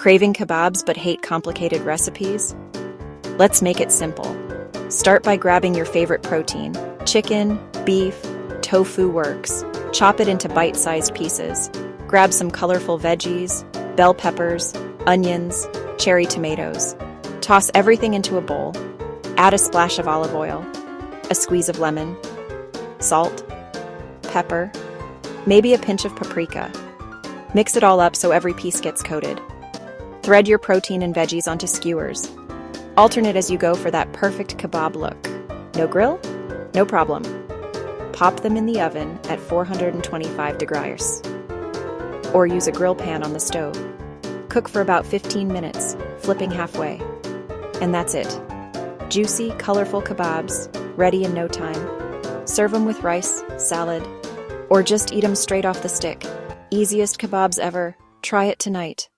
Craving kebabs but hate complicated recipes? Let's make it simple. Start by grabbing your favorite protein. Chicken, beef, tofu works. Chop it into bite-sized pieces. Grab some colorful veggies, bell peppers, onions, cherry tomatoes. Toss everything into a bowl. Add a splash of olive oil, a squeeze of lemon, salt, pepper, maybe a pinch of paprika. Mix it all up so every piece gets coated. Thread your protein and veggies onto skewers. Alternate as you go for that perfect kebab look. No grill? No problem. Pop them in the oven at 425 degrees. Or use a grill pan on the stove. Cook for about 15 minutes, flipping halfway. And that's it. Juicy, colorful kebabs, ready in no time. Serve them with rice, salad, or just eat them straight off the stick. Easiest kebabs ever. Try it tonight.